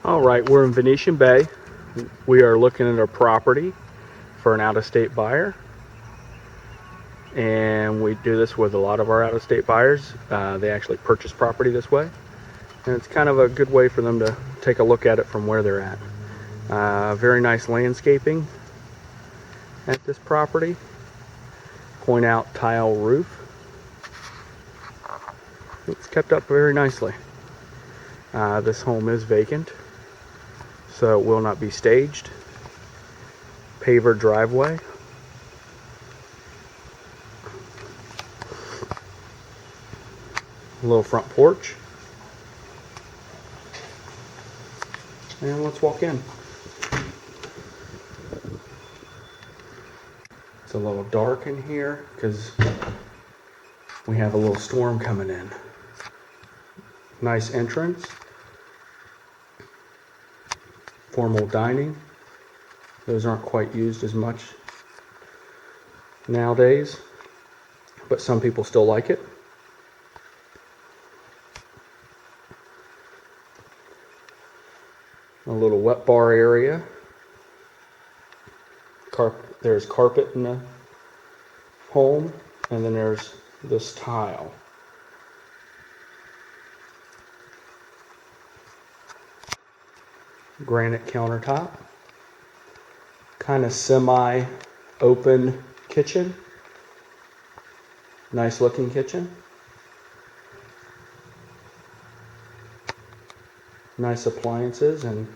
All right, we're in Venetian Bay. We are looking at a property for an out-of-state buyer, and we do this with a lot of our out-of-state buyers. They actually purchase property this way, and it's kind of a good way for them to take a look at it from where they're at. Very nice landscaping at this property. Point out tile roof. It's kept up very nicely. This home is vacant, so it will not be staged. Paver driveway. A little front porch. And let's walk in. It's a little dark in here because we have a little storm coming in. Nice entrance. Formal dining. Those aren't quite used as much nowadays, but some people still like it. A little wet bar area. There's carpet in the home, and then there's this tile. Granite countertop. Kind of semi-open kitchen. Nice looking kitchen. Nice appliances, and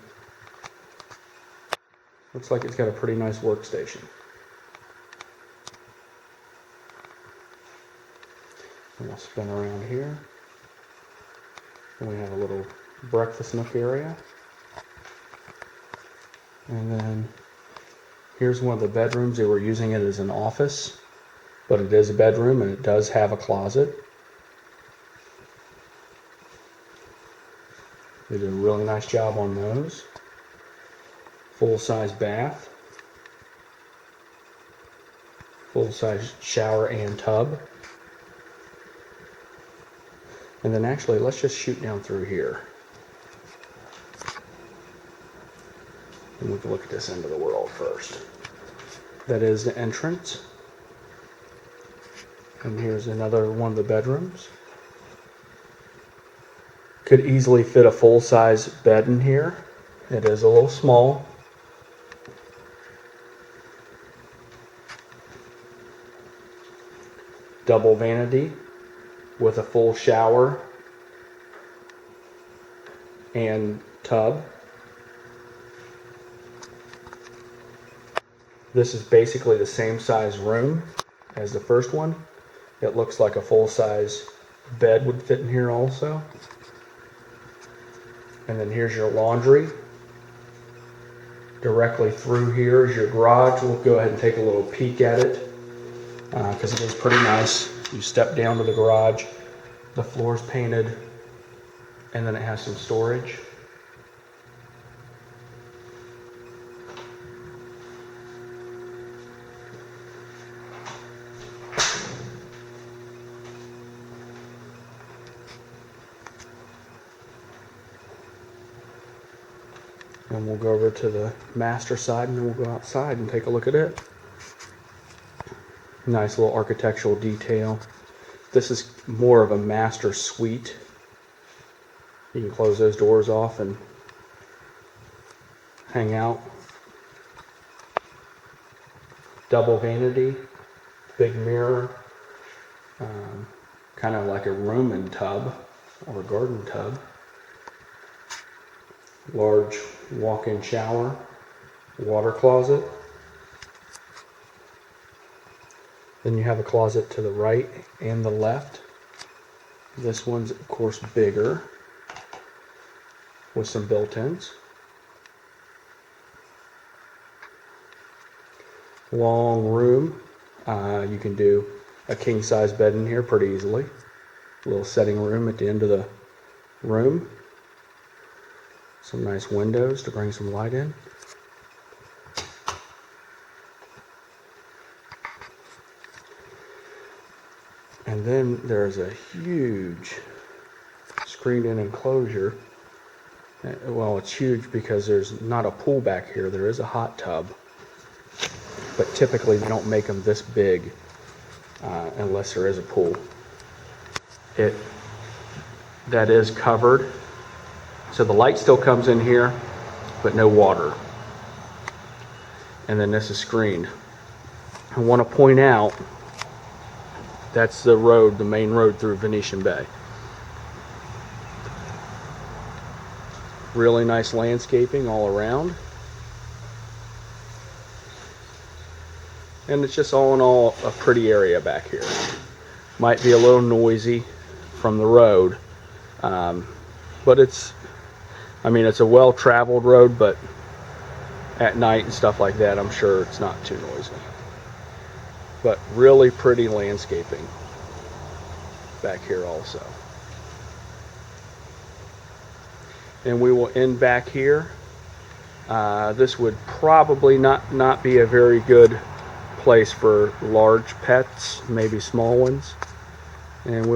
looks like it's got a pretty nice workstation. And we'll spin around here. And we have a little breakfast nook area. And then here's one of the bedrooms. They were using it as an office, but it is a bedroom and it does have a closet. They did a really nice job on those. Full-size bath. Full-size shower and tub. And then actually, let's just shoot down through here. And we can look at this end of the world first. That is the entrance. And here's another one of the bedrooms. Could easily fit a full-size bed in here. It is a little small. Double vanity with a full shower and tub. This is basically the same size room as the first one. It looks like a full-size bed would fit in here also. And then here's your laundry. Directly through here is your garage. We'll go ahead and take a little peek at it because it is pretty nice. You step down to the garage, the floor's painted, and then it has some storage. And we'll go over to the master side and then we'll go outside and take a look at it. Nice little architectural detail. This is more of a master suite. You can close those doors off and hang out. Double vanity, big mirror, kind of like a room tub or a garden tub. Large walk-in shower, water closet. Then you have a closet to the right and the left. This one's of course bigger with some built-ins. Long room. You can do a king-size bed in here pretty easily. A little setting room at the end of the room. Some nice windows to bring some light in. And then there's a huge screened-in enclosure Well, it's huge because there's not a pool back here. There is a hot tub, but typically they don't make them this big unless there is a pool. That is covered, so the light still comes in here, but no water. And then this is screened. I want to point out that's the road, the main road through Venetian Bay. Really nice landscaping all around. And it's just all in all a pretty area back here. Might be a little noisy from the road, but it's a well-traveled road, but at night and stuff like that, I'm sure it's not too noisy. But really pretty landscaping back here also. And we will end back here. This would probably not be a very good place for large pets, maybe small ones. And we'll